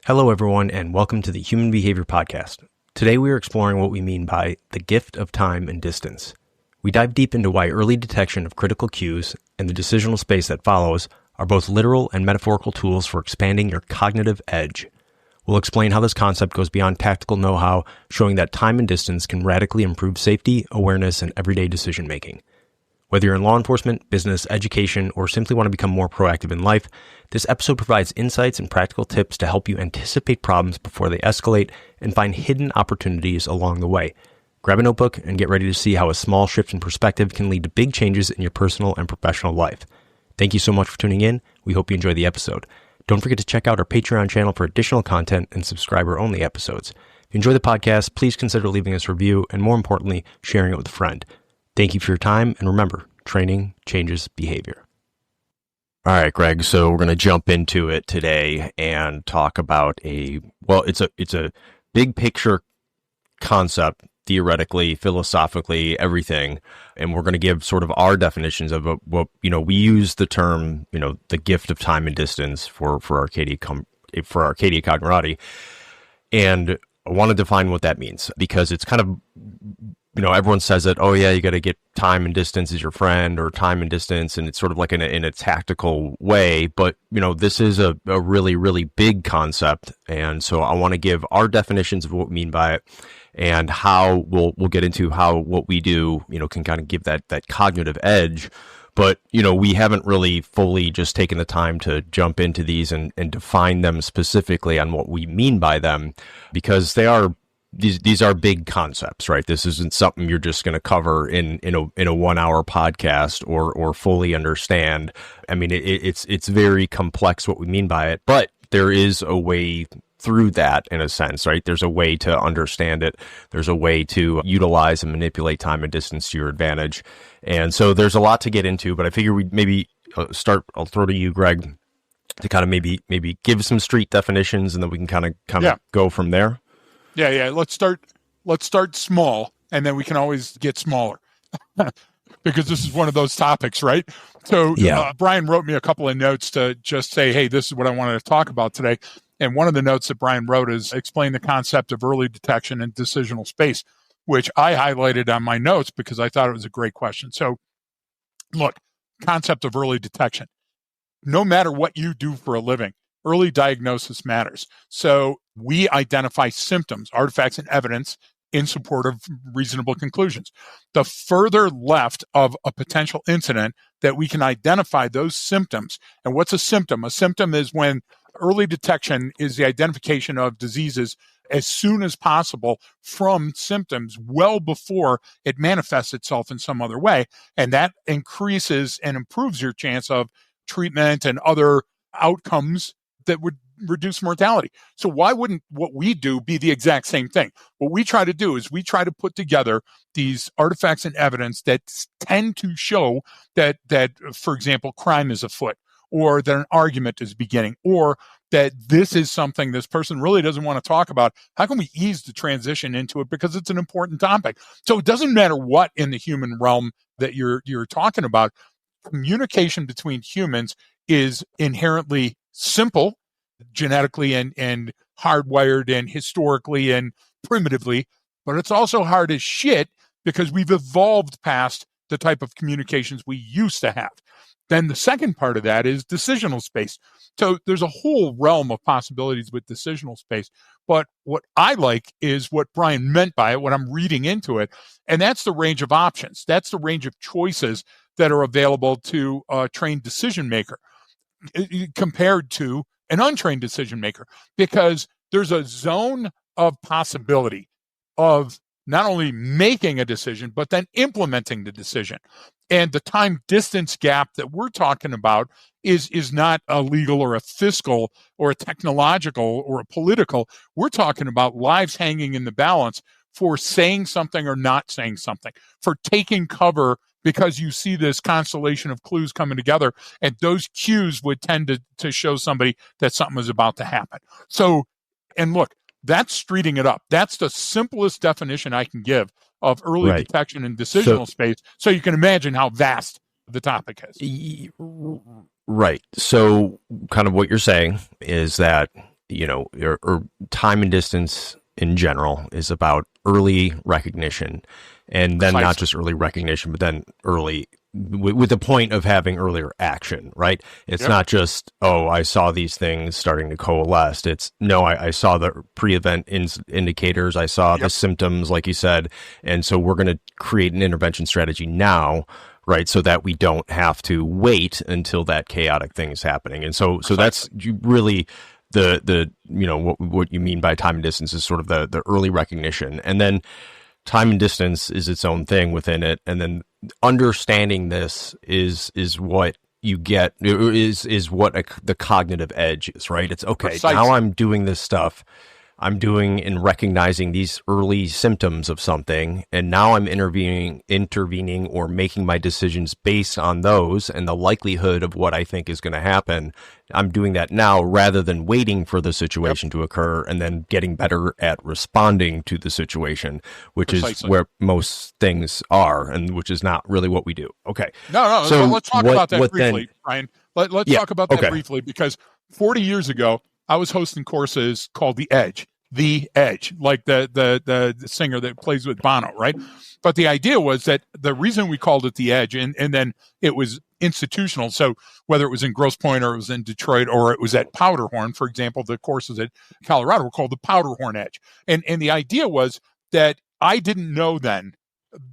Hello, everyone, and welcome to the Human Behavior Podcast. Today, we are exploring what we mean by the gift of time and distance. We dive deep into why early detection of critical cues and the decisional space that follows are both literal and metaphorical tools for expanding your cognitive edge. We'll explain how this concept goes beyond tactical know-how, showing that time and distance can radically improve safety, awareness, and everyday decision-making. Whether you're in law enforcement, business, education, or simply want to become more proactive in life, this episode provides insights and practical tips to help you anticipate problems before they escalate and find hidden opportunities along the way. Grab a notebook and get ready to see how a small shift in perspective can lead to big changes in your personal and professional life. Thank you so much for tuning in. We hope you enjoy the episode. Don't forget to check out our Patreon channel for additional content and subscriber-only episodes. If you enjoy the podcast, please consider leaving us a review and, more importantly, sharing it with a friend. Thank you for your time, and remember, training changes behavior. All right, Greg, so we're going to jump into it today and talk about it's a big picture concept, theoretically, philosophically, everything, and we're going to give sort of our definitions of what we use the term, the gift of time and distance for Arcadia Cognerati, and I want to define what that means because it's kind of, everyone says that, oh yeah, you got to get time and distance as your friend, or time and distance, and it's sort of like in a tactical way. But, this is a really, really big concept. And so I want to give our definitions of what we mean by it and how we'll get into how what we do, can kind of give that cognitive edge. But, we haven't really fully just taken the time to jump into these and define them specifically on what we mean by them, because these are big concepts, right? This isn't something you're just going to cover in a 1 hour podcast or fully understand. I mean, it's very complex what we mean by it, but there is a way through that in a sense, right? There's a way to understand it. There's a way to utilize and manipulate time and distance to your advantage. And so there's a lot to get into, but I figure we'd maybe start, I'll throw to you, Greg, to kind of maybe give some street definitions, and then we can kind of go from there. Yeah. Let's start small, and then we can always get smaller because this is one of those topics, right? So Brian wrote me a couple of notes to just say, hey, this is what I wanted to talk about today. And one of the notes that Brian wrote is explain the concept of early detection in decisional space, which I highlighted on my notes because I thought it was a great question. So look, concept of early detection. No matter what you do for a living, early diagnosis matters. So we identify symptoms, artifacts, and evidence in support of reasonable conclusions. The further left of a potential incident that we can identify those symptoms. And what's a symptom? A symptom is when early detection is the identification of diseases as soon as possible from symptoms well before it manifests itself in some other way. And that increases and improves your chance of treatment and other outcomes that would reduce mortality. So why wouldn't what we do be the exact same thing? What we try to do is we try to put together these artifacts and evidence that tend to show that, for example, crime is afoot, or that an argument is beginning, or that this is something this person really doesn't want to talk about. How can we ease the transition into it? Because it's an important topic. So it doesn't matter what in the human realm that you're talking about. Communication between humans is inherently simple, genetically and hardwired and historically and primitively, but it's also hard as shit because we've evolved past the type of communications we used to have. Then the second part of that is decisional space. So there's a whole realm of possibilities with decisional space. But what I like is what Brian meant by it, what I'm reading into it, and that's the range of options. That's the range of choices that are available to a trained decision maker compared to an untrained decision maker, because there's a zone of possibility of not only making a decision, but then implementing the decision. And the time distance gap that we're talking about is not a legal or a fiscal or a technological or a political. We're talking about lives hanging in the balance for saying something or not saying something, for taking cover because you see this constellation of clues coming together, and those cues would tend to show somebody that something is about to happen. So, and look, that's streeting it up. That's the simplest definition I can give of early detection in decisional space. So you can imagine how vast the topic is. Right. So kind of what you're saying is that or time and distance in general is about early recognition, and then not just early recognition, but then early with the point of having earlier action, right? It's not just, I saw these things starting to coalesce. It's no, I saw the pre-event indicators. I saw the symptoms, like you said. And so we're going to create an intervention strategy now, right? So that we don't have to wait until that chaotic thing is happening. And so that's really what you mean by time and distance is sort of the early recognition. And then time and distance is its own thing within it. And then understanding this is what you get, is what the cognitive edge is, right? It's okay. Precisely. Now I'm doing this stuff. I'm doing and recognizing these early symptoms of something, and now I'm intervening or making my decisions based on those and the likelihood of what I think is going to happen. I'm doing that now rather than waiting for the situation to occur and then getting better at responding to the situation, which is where most things are, and which is not really what we do. Okay. No. So let's talk about that briefly, Brian. Let's talk about that briefly, because 40 years ago, I was hosting courses called The Edge, like the singer that plays with Bono, right? But the idea was that the reason we called it The Edge, and then it was institutional. So whether it was in Grosse Pointe or it was in Detroit or it was at Powderhorn, for example, the courses at Colorado were called the Powderhorn Edge. And the idea was that I didn't know then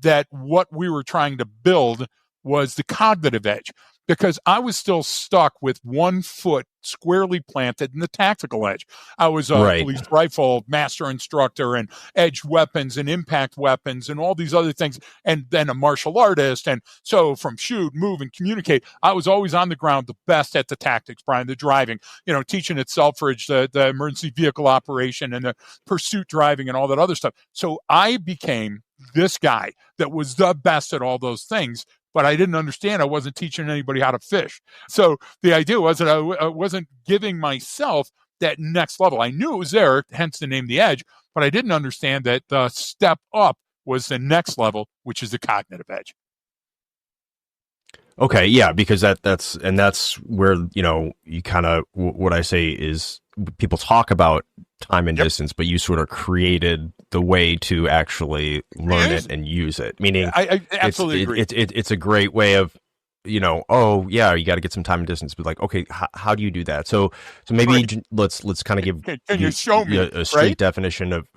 that what we were trying to build was the cognitive edge, because I was still stuck with 1 foot squarely planted in the tactical edge. I was a police rifle master instructor and edge weapons and impact weapons and all these other things, and then a martial artist. And so from shoot, move, and communicate, I was always on the ground, the best at the tactics, Brian, the driving, teaching at Selfridge, the emergency vehicle operation and the pursuit driving and all that other stuff. So I became this guy that was the best at all those things, but I didn't understand. I wasn't teaching anybody how to fish. So the idea was that I wasn't giving myself that next level. I knew it was there, hence the name The Edge, but I didn't understand that the step up was the next level, which is the cognitive edge. Okay, yeah, because that's where, you kind of, what I say is people talk about time and distance, but you sort of created the way to actually learn it and use it. Meaning, I absolutely agree. It's a great way of, you got to get some time and distance. But like, okay, how do you do that? So maybe let's kind of give can you show me a straight definition of.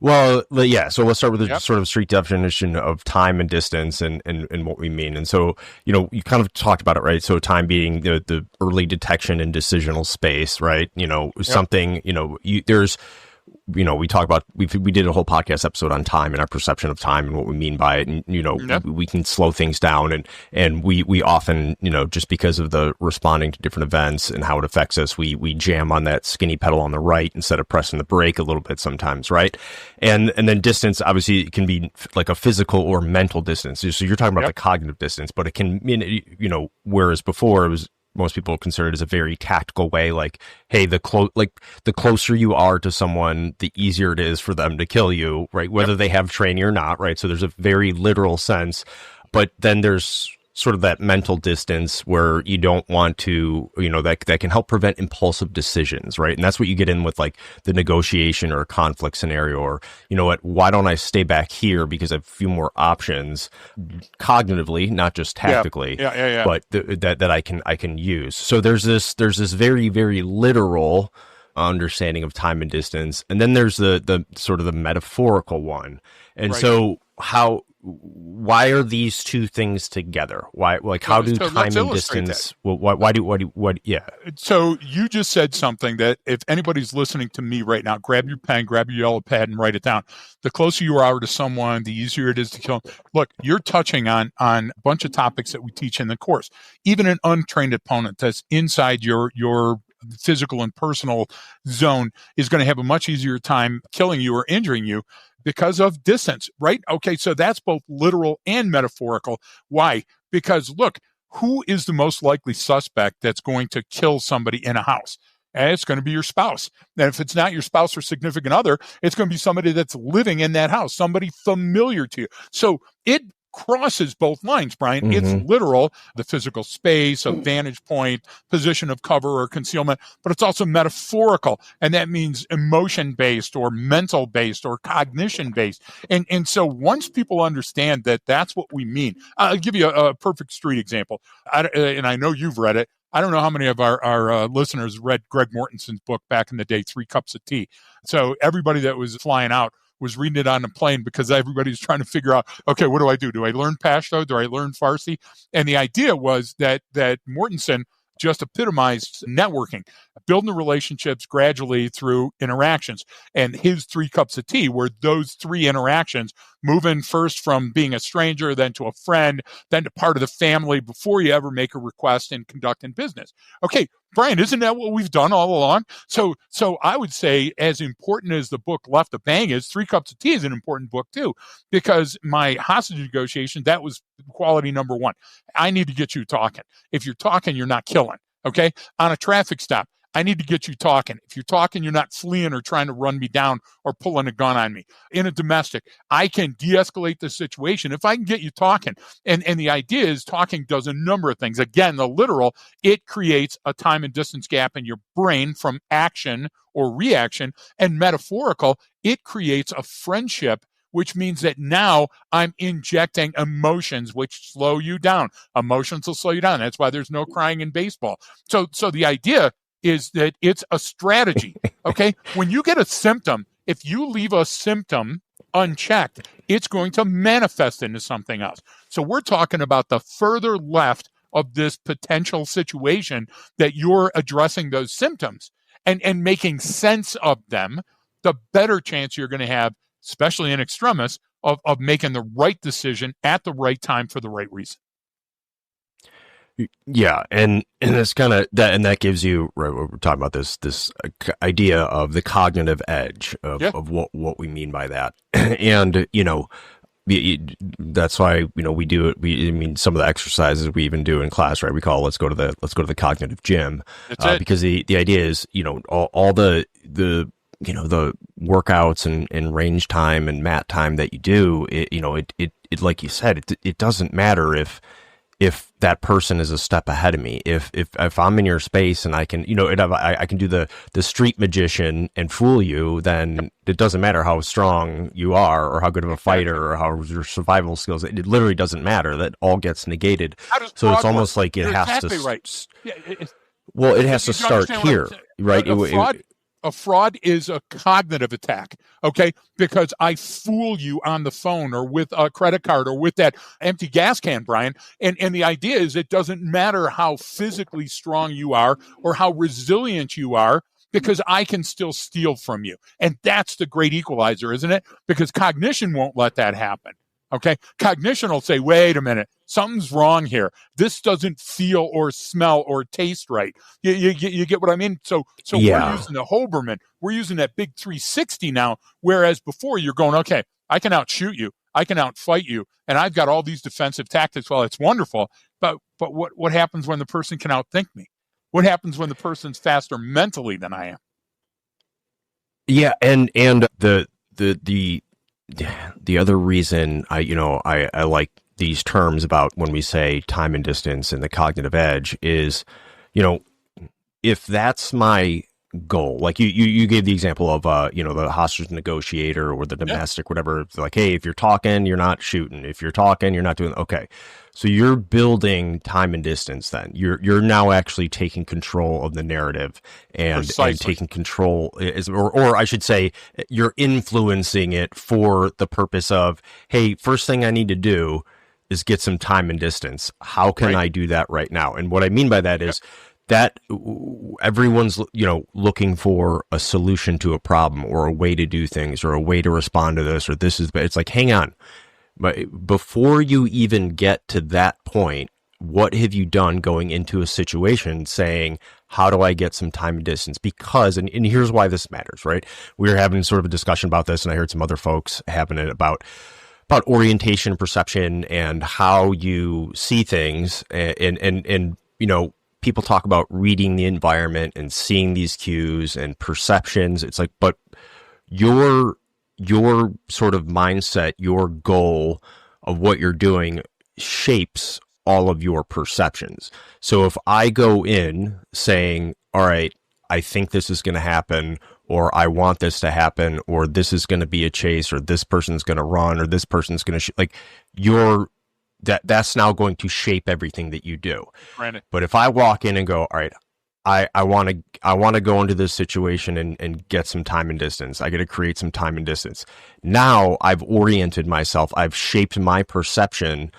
Well, yeah. So let's start with the sort of street definition of time and distance and what we mean. And so, you kind of talked about it, right? So time being the early detection in decisional space, right? Something, there's, we talk about, we did a whole podcast episode on time and our perception of time and what we mean by it. And, we can slow things down and we often, just because of the responding to different events and how it affects us, we jam on that skinny pedal on the right instead of pressing the brake a little bit sometimes. Right. And then distance, obviously it can be like a physical or mental distance. So you're talking about the cognitive distance, but it can mean, whereas before it was, most people consider it as a very tactical way, like, hey, the closer you are to someone, the easier it is for them to kill you, right? Whether they have training or not, right? So there's a very literal sense, but then there's sort of that mental distance where you don't want to, that can help prevent impulsive decisions, right? And that's what you get in with like the negotiation or conflict scenario, or, why don't I stay back here because I have a few more options cognitively, not just tactically, but that I can use. So there's this very, very literal understanding of time and distance. And then there's the sort of the metaphorical one. And so why are these two things together? How do time and distance? What? Yeah. So you just said something that if anybody's listening to me right now, grab your pen, grab your yellow pad, and write it down. The closer you are to someone, the easier it is to kill them. Look, you're touching on a bunch of topics that we teach in the course. Even an untrained opponent that's inside your physical and personal zone is going to have a much easier time killing you or injuring you because of distance, right? Okay, so that's both literal and metaphorical. Why? Because look, who is the most likely suspect that's going to kill somebody in a house? And it's going to be your spouse. And if it's not your spouse or significant other, it's going to be somebody that's living in that house, somebody familiar to you. So it crosses both lines, Brian. Mm-hmm. It's literal, the physical space, a vantage point, position of cover or concealment, but it's also metaphorical. And that means emotion-based or mental-based or cognition-based. And so once people understand that that's what we mean, I'll give you a perfect street example. And I know you've read it. I don't know how many of our listeners read Greg Mortensen's book back in the day, 3 Cups of Tea. So everybody that was flying out was reading it on the plane because everybody's trying to figure out, okay, what do I do? Do I learn Pashto? Do I learn Farsi? And the idea was that Mortensen just epitomized networking, building the relationships gradually through interactions. And his 3 cups of tea were those 3 interactions, moving first from being a stranger, then to a friend, then to part of the family before you ever make a request and conducting business. Okay, Brian, isn't that what we've done all along? So I would say, as important as the book Left a Bang is, 3 Cups of Tea is an important book too, because my hostage negotiation, that was quality number 1. I need to get you talking. If you're talking, you're not killing. Okay? On a traffic stop, I need to get you talking. If you're talking, you're not fleeing or trying to run me down or pulling a gun on me. In a domestic, I can de-escalate the situation if I can get you talking. And the idea is talking does a number of things. Again, the literal, it creates a time and distance gap in your brain from action or reaction. And metaphorical, it creates a friendship, which means that now I'm injecting emotions which slow you down. Emotions will slow you down. That's why there's no crying in baseball. So the idea is that it's a strategy, okay? When you get a symptom, if you leave a symptom unchecked, it's going to manifest into something else. So we're talking about the further left of this potential situation that you're addressing those symptoms and making sense of them, the better chance you're going to have, especially in extremis, of making the right decision at the right time for the right reason. Yeah, and it's kind of that, and that gives you, right, we're talking about this idea of the cognitive edge of what we mean by that. And that's why we do it. I mean, some of the exercises we even do in class, right? We call let's go to the cognitive gym, because the idea is all the workouts and range time and mat time that you do, it like you said, it doesn't matter if that person is a step ahead of me. If I'm in your space and I can, I can do the street magician and fool you, then it doesn't matter how strong you are or how good of a fighter or how your survival skills. It literally doesn't matter. That all gets negated. So it's almost like it has to. Right. It has to start here, right? A fraud is a cognitive attack, okay? Because I fool you on the phone or with a credit card or with that empty gas can, Brian. And the idea is it doesn't matter how physically strong you are or how resilient you are, because I can still steal from you. And that's the great equalizer, isn't it? Because cognition won't let that happen. Okay. Cognition will say, wait a minute, something's wrong here. This doesn't feel or smell or taste right. You get what I mean? So yeah. We're using the Hoberman. We're using that big 360 now, whereas before you're going, okay, I can outshoot you. I can outfight you. And I've got all these defensive tactics. Well, it's wonderful. But what happens when the person can outthink me? What happens when the person's faster mentally than I am? Yeah. And the other reason I like these terms about when we say time and distance and the cognitive edge is, if that's my goal, like you gave the example of, the hostage negotiator or the domestic, whatever. It's like, hey, if you're talking, you're not shooting. If you're talking, you're not doing, okay. So you're building time and distance then. You're now actually taking control of the narrative and taking control, or I should say, you're influencing it for the purpose of, hey, first thing I need to do is get some time and distance. How can I do that right now? And what I mean by that is that everyone's, looking for a solution to a problem or a way to do things or a way to respond to this, or this is, it's like, hang on. But before you even get to that point, what have you done going into a situation saying, how do I get some time and distance? Because, and here's why this matters, right? We were having sort of a discussion about this, and I heard some other folks having it about orientation and perception and how you see things. And people talk about reading the environment and seeing these cues and perceptions. It's like, but your sort of mindset, your goal of what you're doing shapes all of your perceptions. So if I go in saying, all right, I think this is going to happen, or I want this to happen, or this is going to be a chase, or this person's going to run, or this person's going to that's now going to shape everything that you do. Right. But if I walk in and go, all right, I want to go into this situation and get some time and distance. I got to create some time and distance. Now I've oriented myself. I've shaped my perception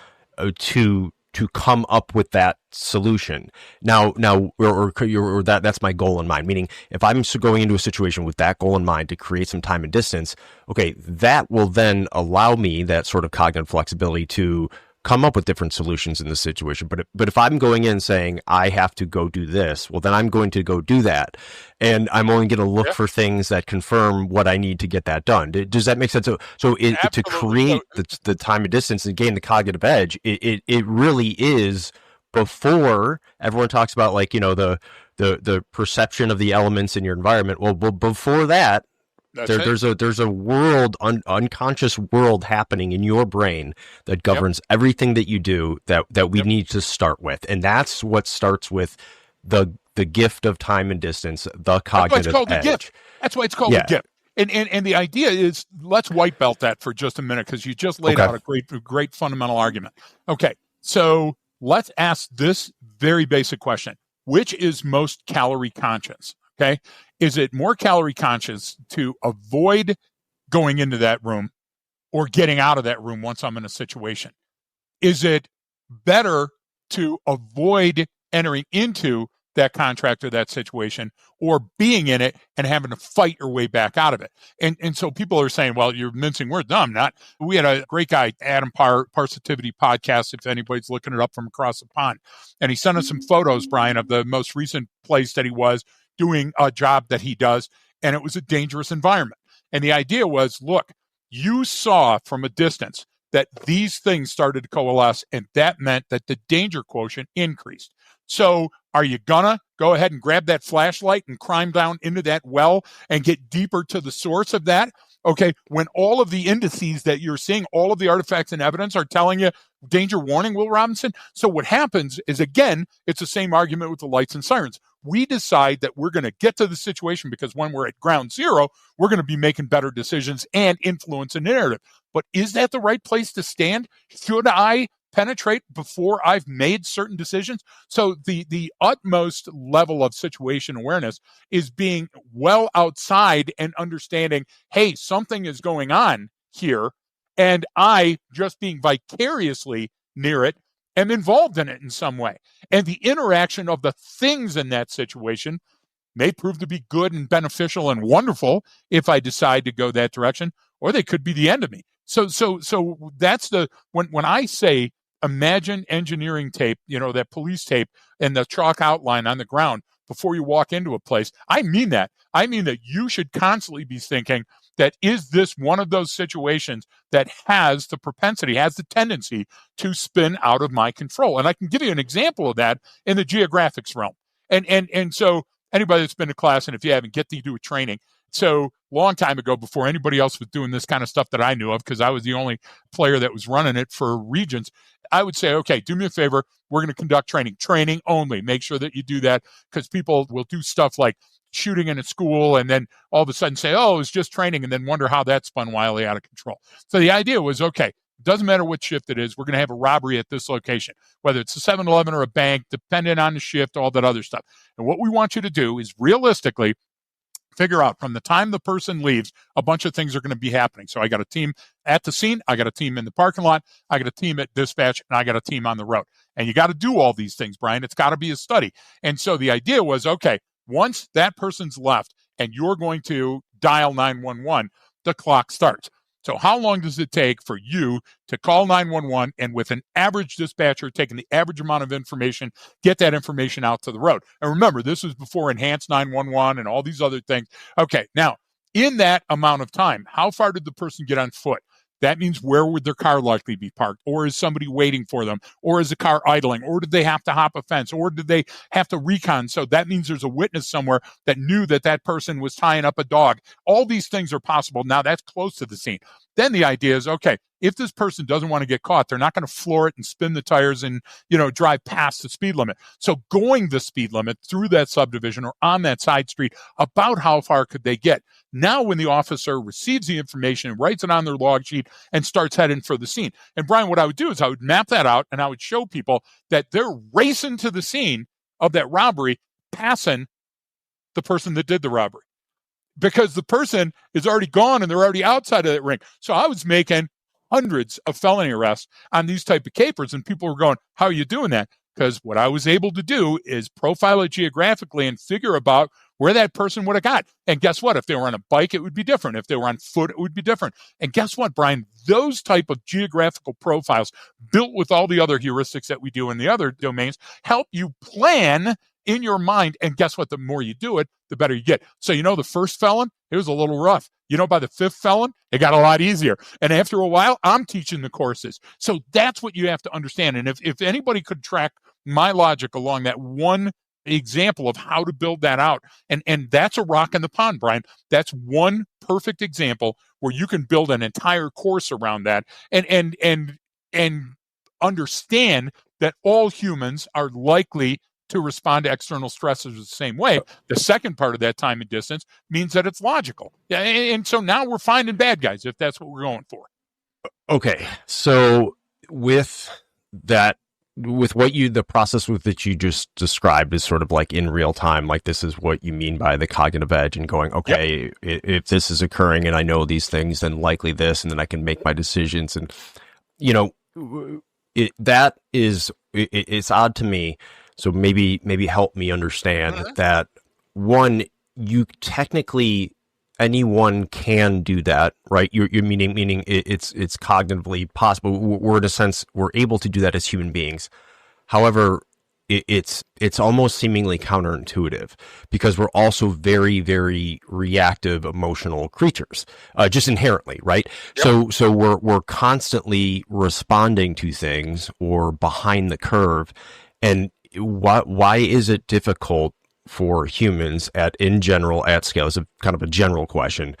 to come up with that solution. Now, or that's my goal in mind. Meaning, if I'm going into a situation with that goal in mind to create some time and distance, okay, that will then allow me that sort of cognitive flexibility to come up with different solutions in the situation. But if I'm going in saying I have to go do this, well, then I'm going to go do that, and I'm only going to look for things that confirm what I need to get that done. Does that make sense? So to create the time and distance and gain the cognitive edge, it really is before everyone talks about the perception of the elements in your environment. Well, before that. There's a world, unconscious world happening in your brain that governs everything that you do that we need to start with. And that's what starts with the gift of time and distance, the cognitive edge. That's why it's called a gift. And the idea is, let's white belt that for just a minute, because you just laid out a great fundamental argument. Okay, so let's ask this very basic question. Which is most calorie conscious? Okay. Is it more calorie conscious to avoid going into that room or getting out of that room once I'm in a situation? Is it better to avoid entering into that contract or that situation, or being in it and having to fight your way back out of it? And so people are saying, well, you're mincing words. No, I'm not. We had a great guy, Adam Parsitivity podcast, if anybody's looking it up from across the pond. And he sent us some photos, Brian, of the most recent place that he was doing a job that he does, and it was a dangerous environment. And the idea was, look, you saw from a distance that these things started to coalesce, and that meant that the danger quotient increased. So are you gonna go ahead and grab that flashlight and climb down into that well and get deeper to the source of that? Okay, when all of the indices that you're seeing, all of the artifacts and evidence are telling you danger warning, Will Robinson. So what happens is, again, it's the same argument with the lights and sirens. We decide that we're going to get to the situation because when we're at ground zero, we're going to be making better decisions and influence a narrative. But is that the right place to stand? Should I penetrate before I've made certain decisions? So the utmost level of situation awareness is being well outside and understanding, hey, something is going on here, and I, just being vicariously near it, am involved in it in some way. And the interaction of the things in that situation may prove to be good and beneficial and wonderful if I decide to go that direction, or they could be the end of me. So that's when I say, imagine engineering tape, that police tape and the chalk outline on the ground before you walk into a place. I mean that. I mean that you should constantly be thinking that, is this one of those situations that has the propensity, has the tendency to spin out of my control? And I can give you an example of that in the geographics realm. And so anybody that's been to class, and if you haven't, get to do a training. So long time ago, before anybody else was doing this kind of stuff that I knew of, because I was the only player that was running it for regions, I would say, okay, do me a favor. We're going to conduct training only. Make sure that you do that, because people will do stuff like shooting in a school and then all of a sudden say, oh, it was just training, and then wonder how that spun wildly out of control. So the idea was, okay, doesn't matter what shift it is, we're going to have a robbery at this location, whether it's a 7-Eleven or a bank, depending on the shift, all that other stuff. And what we want you to do is realistically figure out, from the time the person leaves, a bunch of things are going to be happening. So I got a team at the scene, I got a team in the parking lot, I got a team at dispatch, and I got a team on the road. And you got to do all these things, Brian. It's got to be a study. And so the idea was, okay, once that person's left and you're going to dial 911, the clock starts. So how long does it take for you to call 911 and, with an average dispatcher taking the average amount of information, get that information out to the road? And remember, this was before enhanced 911 and all these other things. Okay, now, in that amount of time, how far did the person get on foot? That means, where would their car likely be parked? Or is somebody waiting for them? Or is the car idling? Or did they have to hop a fence? Or did they have to recon? So that means there's a witness somewhere that knew that that person was tying up a dog. All these things are possible. Now, that's close to the scene. Then the idea is, okay, if this person doesn't want to get caught, they're not going to floor it and spin the tires and, drive past the speed limit. So going the speed limit through that subdivision or on that side street, about how far could they get? Now, when the officer receives the information and writes it on their log sheet and starts heading for the scene. And Brian, what I would do is I would map that out and I would show people that they're racing to the scene of that robbery, passing the person that did the robbery, because the person is already gone and they're already outside of that ring. So I was making hundreds of felony arrests on these type of capers, and people were going, how are you doing that? Because what I was able to do is profile it geographically and figure about where that person would have got. And guess what? If they were on a bike, it would be different. If they were on foot, it would be different. And guess what, Brian? Those type of geographical profiles built with all the other heuristics that we do in the other domains help you plan in your mind. And guess what? The more you do it, the better you get. So, the first felon, it was a little rough. By the fifth felon, it got a lot easier. And after a while, I'm teaching the courses. So that's what you have to understand. And if anybody could track my logic along that one example of how to build that out, and that's a rock in the pond, Brian. That's one perfect example where you can build an entire course around that and understand that all humans are likely to respond to external stresses the same way. The second part of that time and distance means that it's logical. And so now we're finding bad guys if that's what we're going for. Okay. So with that, the process with that you just described is sort of like in real time, like this is what you mean by the cognitive edge and going, okay, yep, if this is occurring and I know these things, then likely this, and then I can make my decisions. And, it's odd to me. So maybe help me understand that, one, you technically, anyone can do that, right? You're meaning it's cognitively possible. We're in a sense, we're able to do that as human beings. However, it's almost seemingly counterintuitive because we're also very, very reactive, emotional creatures, just inherently, right? Yep. So we're constantly responding to things or behind the curve. And why is it difficult for humans in general at scale? Is a kind of a general question.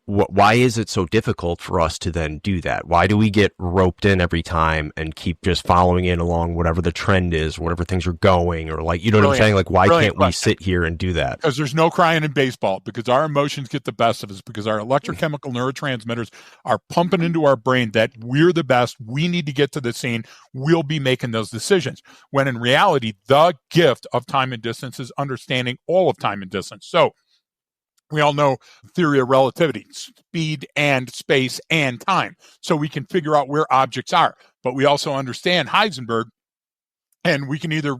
Why is it so difficult for us to then do that? Why do we get roped in every time and keep just following in along whatever the trend is, whatever things are going, or like, what I'm saying? Like, why can't we sit here and do that? Because there's no crying in baseball, because our emotions get the best of us, because our electrochemical neurotransmitters are pumping into our brain that we're the best, we need to get to the scene, we'll be making those decisions. When in reality, the gift of time and distance is understanding all of time and distance. So we all know theory of relativity, speed and space and time. So we can figure out where objects are. But we also understand Heisenberg, and we can either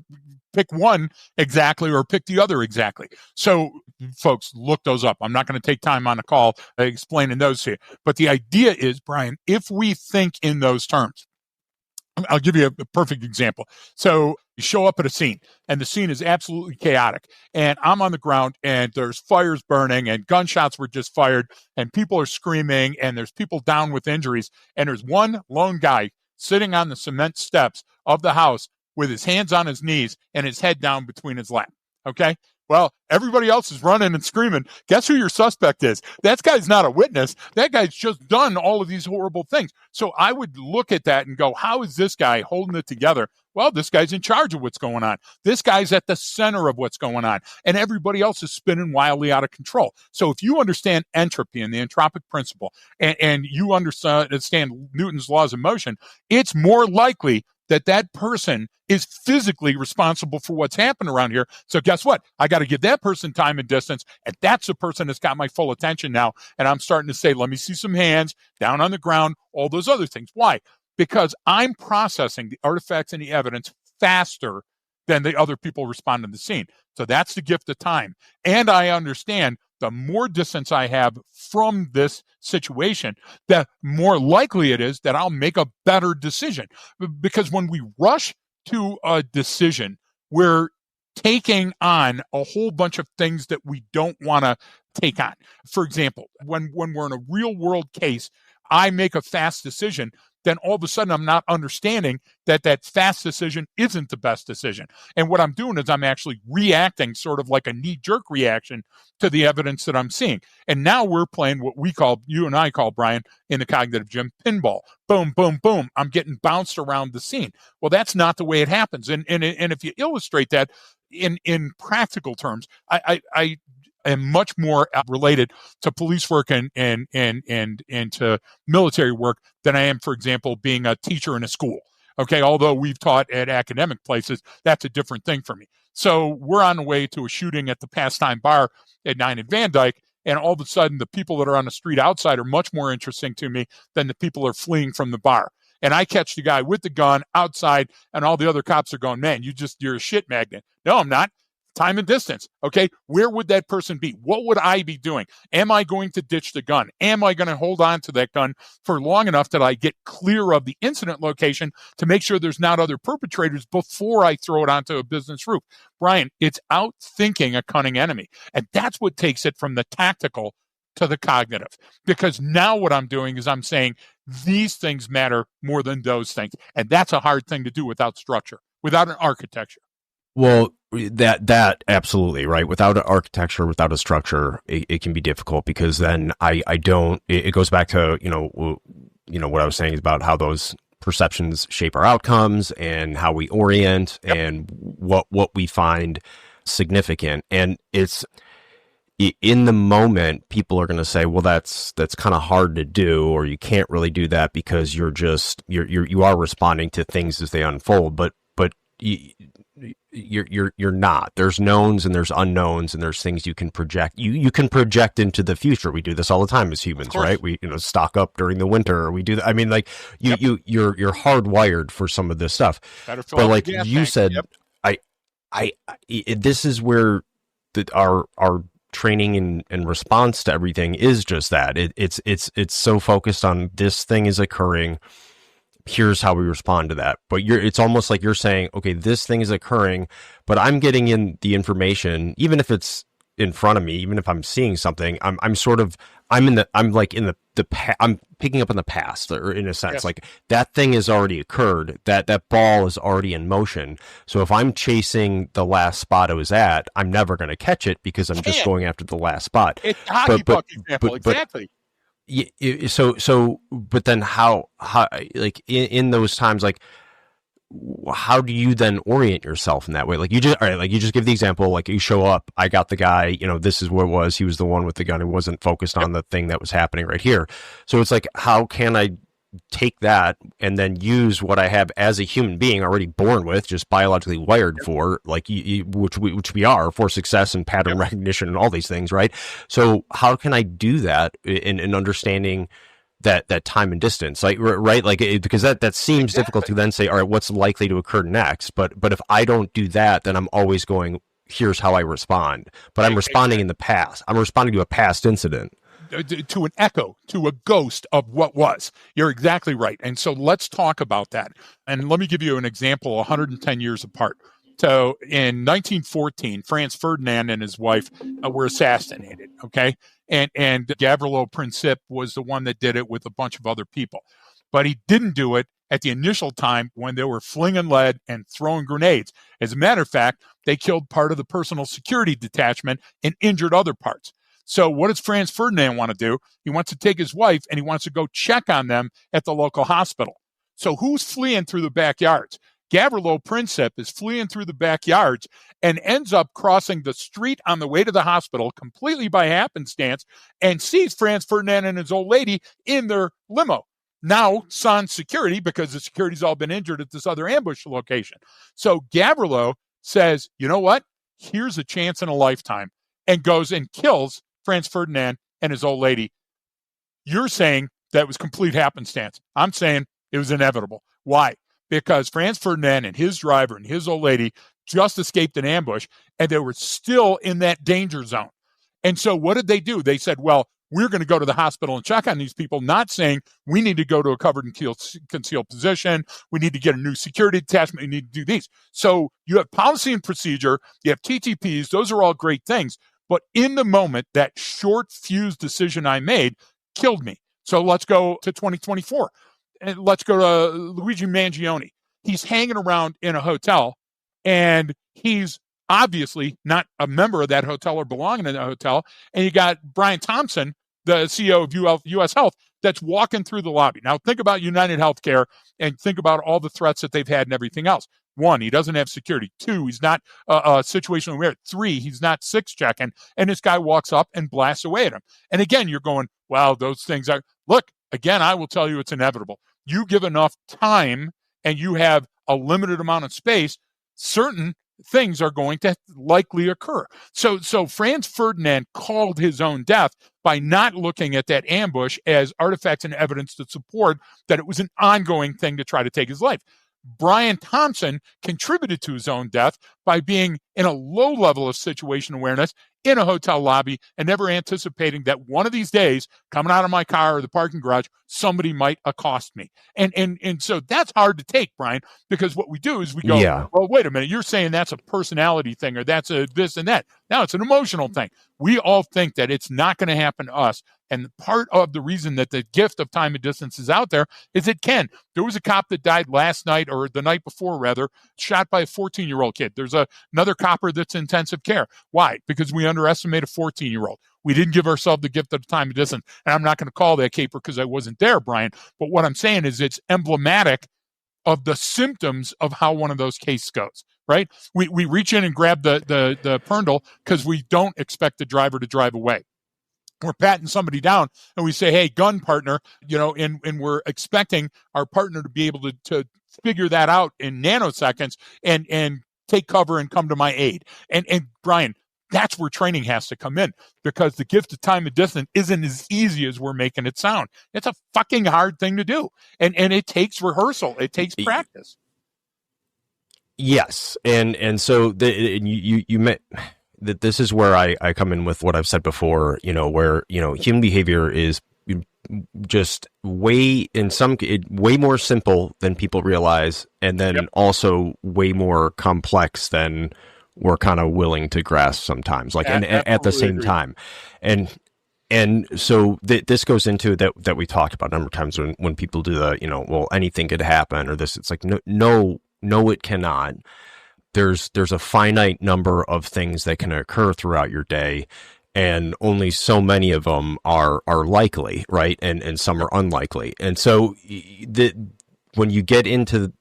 pick one exactly or pick the other exactly. So folks, look those up. I'm not going to take time on a call explaining those to you. But the idea is, Brian, if we think in those terms, I'll give you a perfect example. So you show up at a scene and the scene is absolutely chaotic, and I'm on the ground and there's fires burning and gunshots were just fired and people are screaming and there's people down with injuries, and there's one lone guy sitting on the cement steps of the house with his hands on his knees and his head down between his lap. Okay. Well, everybody else is running and screaming. Guess who your suspect is? That guy's not a witness. That guy's just done all of these horrible things. So I would look at that and go, how is this guy holding it together? Well, this guy's in charge of what's going on. This guy's at the center of what's going on. And everybody else is spinning wildly out of control. So if you understand entropy and the entropic principle, and you understand Newton's laws of motion, it's more likely that person is physically responsible for what's happened around here. So guess what? I got to give that person time and distance. And that's the person that's got my full attention now. And I'm starting to say, let me see some hands down on the ground, all those other things. Why? Because I'm processing the artifacts and the evidence faster than the other people respond to the scene. So that's the gift of time. And I understand the more distance I have from this situation, the more likely it is that I'll make a better decision. Because when we rush to a decision, we're taking on a whole bunch of things that we don't want to take on. For example, when we're in a real world case, I make a fast decision. then all of a sudden I'm not understanding that fast decision isn't the best decision. And what I'm doing is I'm actually reacting sort of like a knee-jerk reaction to the evidence that I'm seeing. And now we're playing what you and I call, Brian, in the cognitive gym, pinball. Boom, boom, boom. I'm getting bounced around the scene. Well, that's not the way it happens. And if you illustrate that in practical terms, I am much more related to police work and to military work than I am, for example, being a teacher in a school. Okay, although we've taught at academic places, that's a different thing for me. So we're on the way to a shooting at the Pastime Bar at 9 and Van Dyke, and all of a sudden the people that are on the street outside are much more interesting to me than the people that are fleeing from the bar. And I catch the guy with the gun outside, and all the other cops are going, man, you're a shit magnet. No, I'm not. Time and distance. Okay. Where would that person be? What would I be doing? Am I going to ditch the gun? Am I going to hold on to that gun for long enough that I get clear of the incident location to make sure there's not other perpetrators before I throw it onto a business roof? Brian, it's outthinking a cunning enemy. And that's what takes it from the tactical to the cognitive. Because now what I'm doing is I'm saying these things matter more than those things. And that's a hard thing to do without structure, without an architecture. Well, that absolutely right. Without an architecture, without a structure, it can be difficult, because then it goes back to, what I was saying about how those perceptions shape our outcomes and how we orient and what we find significant. And it's in the moment, people are going to say, well, that's kind of hard to do, or you can't really do that because you are responding to things as they unfold. But you're not. There's knowns and there's unknowns, and there's things you can project. You can project into the future. We do this all the time as humans, right? We stock up during the winter. We do that. I mean, like you're hardwired for some of this stuff. But like you said, this is where our training and response to everything is just that. It's so focused on this thing is occurring. Here's how we respond to that. But it's almost like you're saying, okay, this thing is occurring, but I'm getting in the information, even if it's in front of me, even if I'm seeing something, I'm picking up in the past, or in a sense, yes. Like that thing has already occurred, that ball is already in motion. So if I'm chasing the last spot it was at, I'm never going to catch it because I'm just going after the last spot. It's a hockey puck example, exactly. But then how like in those times, like how do you then orient yourself in that way? Like you just give the example, like you show up, I got the guy, this is what it was. He was the one with the gun who wasn't focused on the thing that was happening right here. So it's like, how can I take that and then use what I have as a human being already born with, just biologically wired for, like which we are, for success and pattern recognition and all these things, right? So how can I do that in understanding that time and distance, like right, like because that seems difficult to then say, all right, what's likely to occur next? But if I don't do that, then I'm always going, here's how I respond. But I'm responding in the past. I'm responding to a past incident. To an echo, to a ghost of what was. You're exactly right. And so let's talk about that. And let me give you an example 110 years apart. So in 1914, Franz Ferdinand and his wife were assassinated, okay? And Gavrilo Princip was the one that did it with a bunch of other people. But he didn't do it at the initial time when they were flinging lead and throwing grenades. As a matter of fact, they killed part of the personal security detachment and injured other parts. So what does Franz Ferdinand want to do? He wants to take his wife and he wants to go check on them at the local hospital. So who's fleeing through the backyards? Gavrilo Princip is fleeing through the backyards and ends up crossing the street on the way to the hospital completely by happenstance and sees Franz Ferdinand and his old lady in their limo. Now, sans security, because the security's all been injured at this other ambush location. So Gavrilo says, you know what? Here's a chance in a lifetime, and goes and kills Franz Ferdinand and his old lady. You're saying that was complete happenstance. I'm saying it was inevitable. Why? Because Franz Ferdinand and his driver and his old lady just escaped an ambush, and they were still in that danger zone. And so what did they do? They said, well, we're going to go to the hospital and check on these people, not saying we need to go to a covered and concealed position. We need to get a new security detachment. We need to do these. So you have policy and procedure. You have TTPs. Those are all great things. But in the moment, that short fuse decision I made killed me. So let's go to 2024. and let's go to Luigi Mangione. He's hanging around in a hotel, and he's obviously not a member of that hotel or belonging in that hotel. And you got Brian Thompson, the CEO of U.S. Health, that's walking through the lobby. Now, think about United Healthcare and think about all the threats that they've had and everything else. 1, he doesn't have security. 2, he's not situationally aware. 3, he's not 6-checking. And this guy walks up and blasts away at him. And again, you're going, well, those things are, look, again, I will tell you it's inevitable. You give enough time and you have a limited amount of space, certain things are going to likely occur. So Franz Ferdinand called his own death by not looking at that ambush as artifacts and evidence to support that it was an ongoing thing to try to take his life. Brian Thompson contributed to his own death by being in a low level of situation awareness in a hotel lobby and never anticipating that one of these days, coming out of my car or the parking garage, somebody might accost me. And so that's hard to take, Brian, because what we do is we go, well, wait a minute, you're saying that's a personality thing or that's a this and that. Now it's an emotional thing. We all think that it's not going to happen to us. And part of the reason that the gift of time and distance is out there is it can. There was a cop that died last night or the night before, rather, shot by a 14-year-old kid. There's another copper that's in intensive care. Why? Because we underestimate a 14-year-old. We didn't give ourselves the gift of time and distance. And I'm not going to call that caper because I wasn't there, Brian. But what I'm saying is it's emblematic of the symptoms of how one of those cases goes, right? We reach in and grab the pernal because we don't expect the driver to drive away. We're patting somebody down and we say, hey, gun partner, and we're expecting our partner to be able to figure that out in nanoseconds and take cover and come to my aid. And Brian, that's where training has to come in because the gift of time and distance isn't as easy as we're making it sound. It's a fucking hard thing to do. And it takes rehearsal. It takes practice. Yes. And so you met that this is where I come in with what I've said before, where, human behavior is just way more simple than people realize. And then also way more complex than we're kind of willing to grasp sometimes, like, and at the same time. And so this goes into that we talked about a number of times when people do the, well, anything could happen or this, it's like, no, it cannot. There's a finite number of things that can occur throughout your day, and only so many of them are likely, right? And some are unlikely. And so when you get into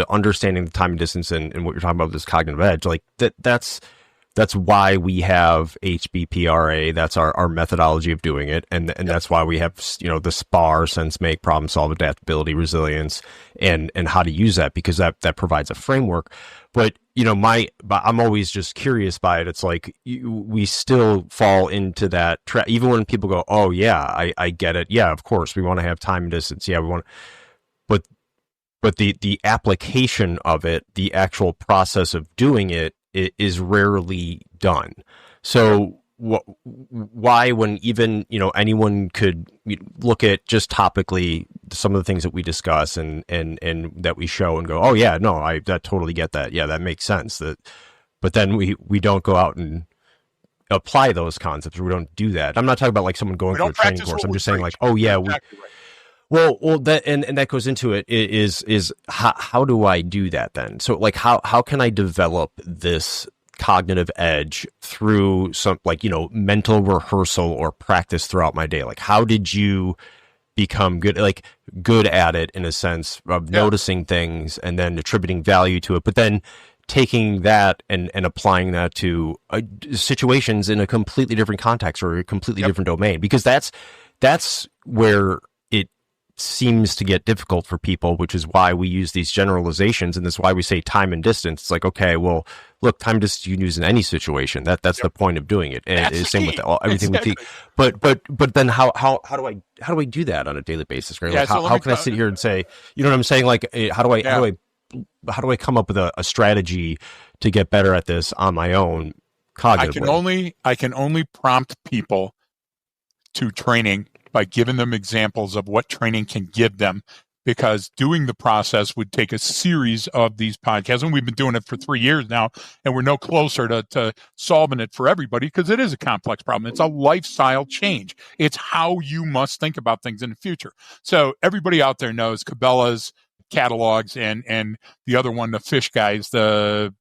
understanding the time and distance and what you're talking about, this cognitive edge, like that's why we have HBPRA. That's our methodology of doing it. And that's why we have, the SPAR, sense, make, problem, solve, adaptability, resilience, and how to use that, because that provides a framework. But, I'm always just curious by it. It's like we still fall into that trap. Even when people go, oh yeah, I get it. Yeah, of course we want to have time and distance. Yeah, we want, but the application of it, the actual process of doing it, is rarely done. So why, when even, anyone could look at just topically some of the things that we discuss and that we show and go, oh yeah, no, I totally get that. Yeah, that makes sense. But then we don't go out and apply those concepts. We don't do that. I'm not talking about like someone going through a training course. I'm just saying like, oh yeah, exactly right. Well, that and that goes into it is how do I do that then? So like how can I develop this cognitive edge through some mental rehearsal or practice throughout my day? Like how did you become good at it in a sense of noticing things and then attributing value to it, but then taking that and applying that to situations in a completely different context or a completely different domain? Because that's where seems to get difficult for people, which is why we use these generalizations, and that's why we say time and distance. It's like, okay, well, look, time and distance you can use in any situation. That's the point of doing it. And it's same with everything exactly. We teach. But then how do I do that on a daily basis? Right? Like how can I sit here and say, you know what I'm saying? Like how do I come up with a strategy to get better at this on my own cognitively? I can only prompt people to training by giving them examples of what training can give them because doing the process would take a series of these podcasts. And we've been doing it for 3 years now, and we're no closer to solving it for everybody because it is a complex problem. It's a lifestyle change. It's how you must think about things in the future. So everybody out there knows Cabela's catalogs and the other one, the Fish Guys, the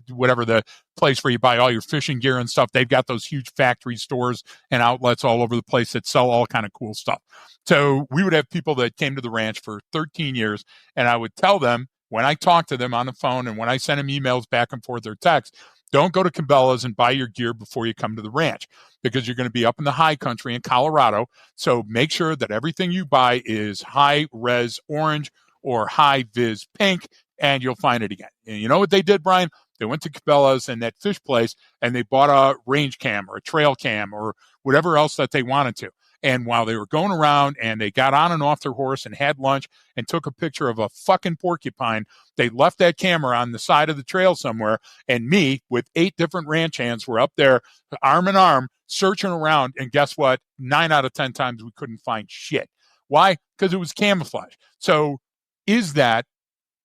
whatever the place where you buy all your fishing gear and stuff. They've got those huge factory stores and outlets all over the place that sell all kind of cool stuff. So we would have people that came to the ranch for 13 years, and I would tell them when I talked to them on the phone and when I sent them emails back and forth or texts, don't go to Cabela's and buy your gear before you come to the ranch because you're going to be up in the high country in Colorado. So make sure that everything you buy is high res orange or high vis pink, and you'll find it again. And you know what they did, Brian? They went to Cabela's and that fish place, and they bought a range cam or a trail cam or whatever else that they wanted to. And while they were going around and they got on and off their horse and had lunch and took a picture of a fucking porcupine, they left that camera on the side of the trail somewhere. And me with 8 different ranch hands were up there arm in arm searching around. And guess what? 9 out of 10 times we couldn't find shit. Why? Because it was camouflage. So is that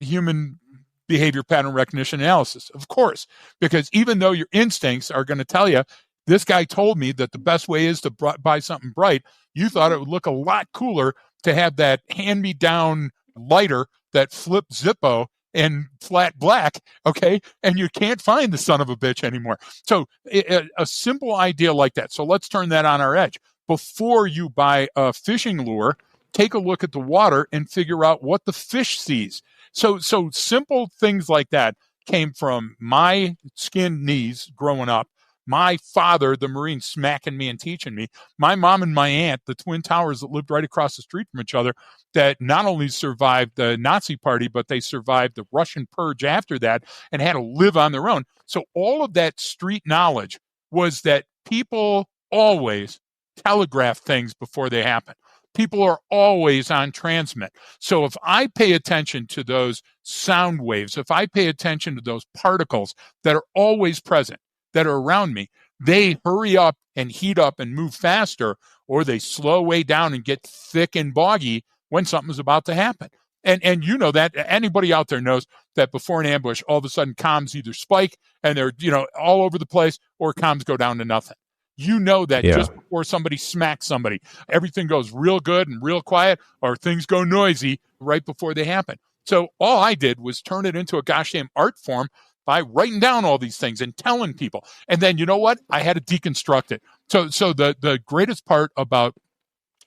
human behavior pattern recognition analysis? Of course, because even though your instincts are going to tell you, this guy told me that the best way is to buy something bright, you thought it would look a lot cooler to have that hand-me-down lighter that flip Zippo and flat black, okay? And you can't find the son of a bitch anymore. So a simple idea like that. So let's turn that on our edge. Before you buy a fishing lure, take a look at the water and figure out what the fish sees. So simple things like that came from my skinned knees growing up. My father, the Marine, smacking me and teaching me. My mom and my aunt, the twin towers that lived right across the street from each other, that not only survived the Nazi party, but they survived the Russian purge after that and had to live on their own. So all of that street knowledge was that people always telegraph things before they happen. People are always on transmit. So if I pay attention to those sound waves, if I pay attention to those particles that are always present, that are around me, they hurry up and heat up and move faster, or they slow way down and get thick and boggy when something's about to happen. And you know that anybody out there knows that before an ambush, all of a sudden comms either spike and they're, all over the place, or comms go down to nothing. You know that just before somebody smacks somebody, everything goes real good and real quiet, or things go noisy right before they happen. So all I did was turn it into a gosh damn art form by writing down all these things and telling people. And then you know what? I had to deconstruct it. So the greatest part about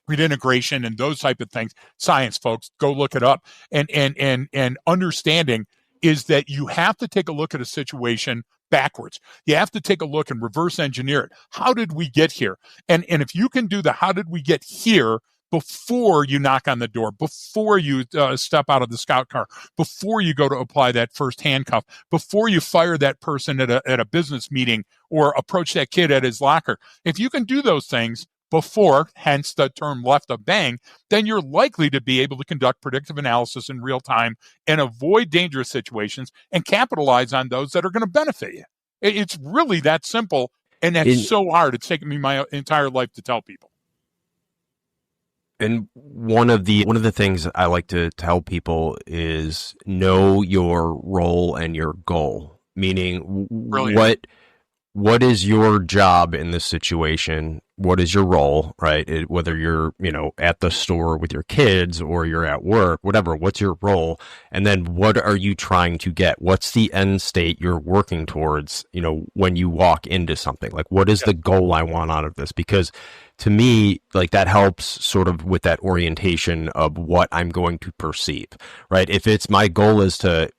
reintegration and those type of things, science folks, go look it up, and understanding is that you have to take a look at a situation backwards. You have to take a look and reverse engineer it. How did we get here? And if you can do the how did we get here before you knock on the door, before you step out of the scout car, before you go to apply that first handcuff, before you fire that person at a business meeting or approach that kid at his locker. If you can do those things before, hence the term left of bang, then you're likely to be able to conduct predictive analysis in real time and avoid dangerous situations and capitalize on those that are going to benefit you. It's really that simple, and that's so hard. It's taken me my entire life to tell people. And one of the things I like to tell people is know your role and your goal, meaning what is your job in this situation? What is your role, right? Whether you're, at the store with your kids or you're at work, whatever, what's your role? And then what are you trying to get? What's the end state you're working towards, when you walk into something? Like, what is the goal I want out of this? Because to me, like, that helps sort of with that orientation of what I'm going to perceive, right? If it's my goal is to,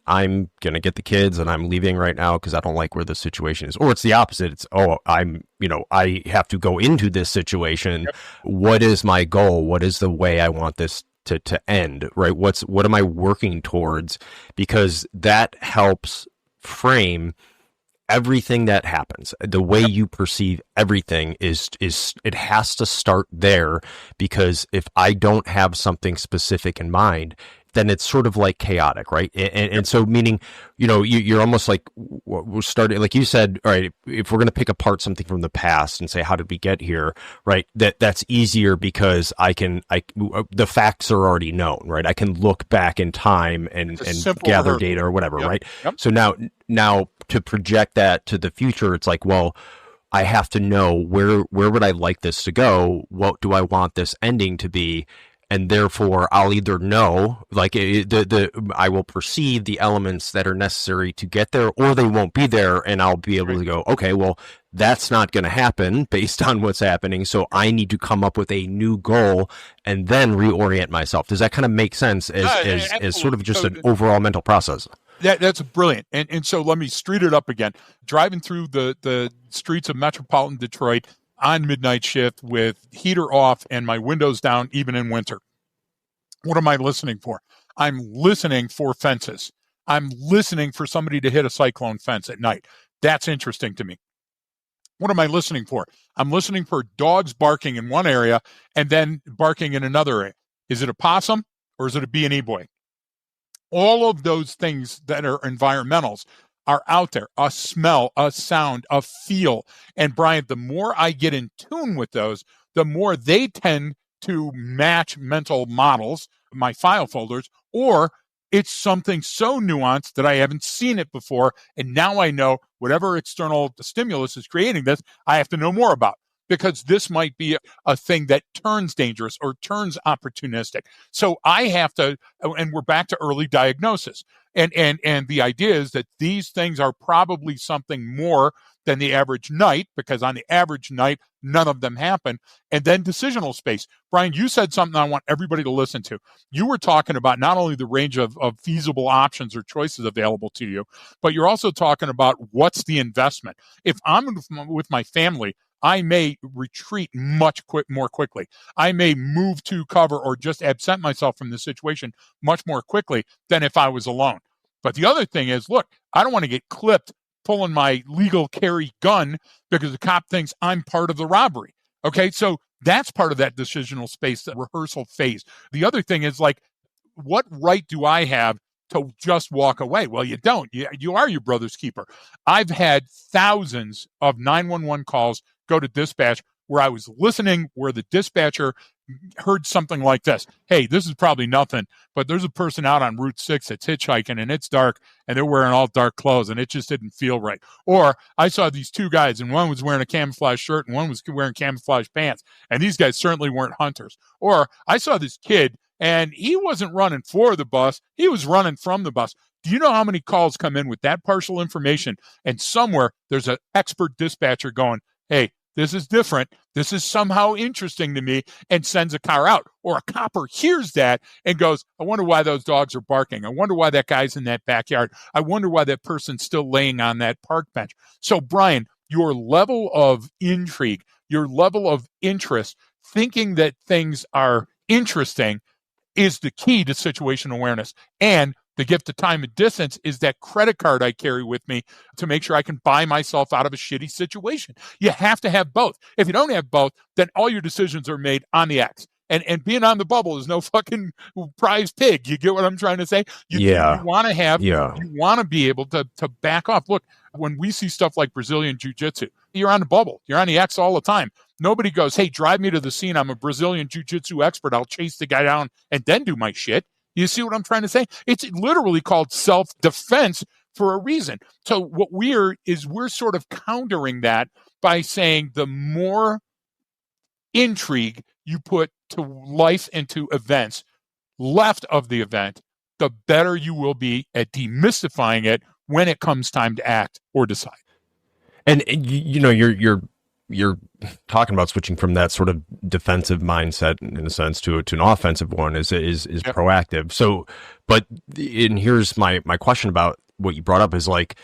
I'm going to get the kids and I'm leaving right now because I don't like where the situation is. Or it's the opposite. It's, I have to go into this situation. Yep. What is my goal? What is the way I want this to end, right? What am I working towards? Because that helps frame everything that happens. The way you perceive everything is it has to start there, because if I don't have something specific in mind, then it's sort of like chaotic, right? And so meaning, you're almost like we're starting, like you said, all right, if we're going to pick apart something from the past and say, how did we get here? Right. That's easier because the facts are already known, right? I can look back in time and gather data or whatever. Yep. Right. Yep. So now to project that to the future, it's like, well, I have to know where would I like this to go? What do I want this ending to be? And therefore, I'll either know, like I will perceive the elements that are necessary to get there, or they won't be there, and I'll be able to go, okay, well, that's not going to happen based on what's happening. So I need to come up with a new goal and then reorient myself. Does that kind of make sense as sort of just an overall mental process? That's brilliant. And so let me street it up again. Driving through the streets of metropolitan Detroit on midnight shift with heater off and my windows down, even in winter. What am I listening for? I'm listening for fences. I'm listening for somebody to hit a cyclone fence at night. That's interesting to me. What am I listening for? I'm listening for dogs barking in one area and then barking in another area. Is it a possum or is it a B&E boy? All of those things that are environmentals are out there. A smell, a sound, a feel. And Brian, the more I get in tune with those, the more they tend to match mental models, my file folders, or it's something so nuanced that I haven't seen it before. And now I know whatever external stimulus is creating this, I have to know more about, because this might be a thing that turns dangerous or turns opportunistic. So I have to, and we're back to early diagnosis. And the idea is that these things are probably something more than the average night, because on the average night, none of them happen. And then decisional space. Brian, you said something I want everybody to listen to. You were talking about not only the range of feasible options or choices available to you, but you're also talking about what's the investment. If I'm with my family, I may retreat more quickly. I may move to cover or just absent myself from the situation much more quickly than if I was alone. But the other thing is, look, I don't want to get clipped pulling my legal carry gun because the cop thinks I'm part of the robbery. Okay, so that's part of that decisional space, the rehearsal phase. The other thing is, like, what right do I have to just walk away? Well, you don't. You are your brother's keeper. I've had thousands of 911 calls go to dispatch where I was listening, where the dispatcher heard something like this. Hey, this is probably nothing, but there's a person out on Route 6 that's hitchhiking and it's dark and they're wearing all dark clothes and it just didn't feel right. Or I saw these two guys and one was wearing a camouflage shirt and one was wearing camouflage pants. And these guys certainly weren't hunters. Or I saw this kid and he wasn't running for the bus. He was running from the bus. Do you know how many calls come in with that partial information? And somewhere there's an expert dispatcher going, hey, this is different. This is somehow interesting to me, and sends a car out. Or a copper hears that and goes, I wonder why those dogs are barking. I wonder why that guy's in that backyard. I wonder why that person's still laying on that park bench. So, Brian, your level of intrigue, your level of interest, thinking that things are interesting is the key to situation awareness. And the gift of time and distance is that credit card I carry with me to make sure I can buy myself out of a shitty situation. You have to have both. If you don't have both, then all your decisions are made on the X. And being on the bubble is no fucking prize pig. You get what I'm trying to say? You want to have, you want to be able to back off. Look, when we see stuff like Brazilian Jiu-Jitsu, you're on the bubble. You're on the X all the time. Nobody goes, hey, drive me to the scene. I'm a Brazilian Jiu-Jitsu expert. I'll chase the guy down and then do my shit. You see what I'm trying to say? It's literally called self-defense for a reason. So what we're sort of countering that by saying the more intrigue you put to life and to events left of the event, the better you will be at demystifying it when it comes time to act or decide. And you're talking about switching from that sort of defensive mindset, in a sense, to an offensive one is proactive. So, and here's my question about what you brought up is like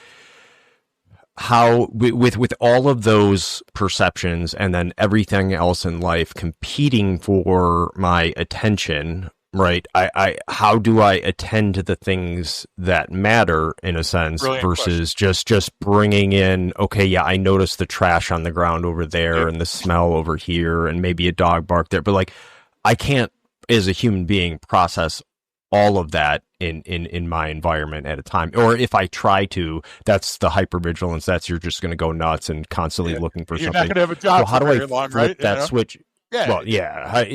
how with all of those perceptions and then everything else in life competing for my attention, right? How do I attend to the things that matter, in a sense, brilliant versus just bringing in, okay, yeah, I noticed the trash on the ground over there and the smell over here and maybe a dog barked there, but like I can't, as a human being, process all of that in my environment at a time. Or if I try to, that's the hypervigilance. That's you're just going to go nuts and constantly looking for You're something. not going to have a job how for do I very long, flip right? that switch? Yeah. Well, yeah.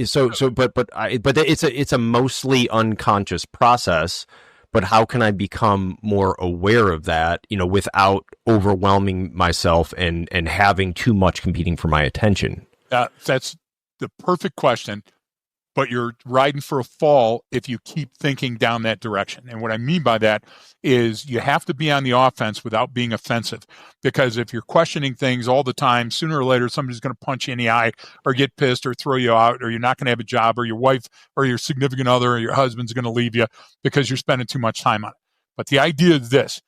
But it's a mostly unconscious process. But how can I become more aware of that, without overwhelming myself and having too much competing for my attention? That's the perfect question. But you're riding for a fall if you keep thinking down that direction. And what I mean by that is you have to be on the offense without being offensive. Because if you're questioning things all the time, sooner or later, somebody's going to punch you in the eye or get pissed or throw you out, or you're not going to have a job, or your wife or your significant other or your husband's going to leave you because you're spending too much time on it. But the idea is this: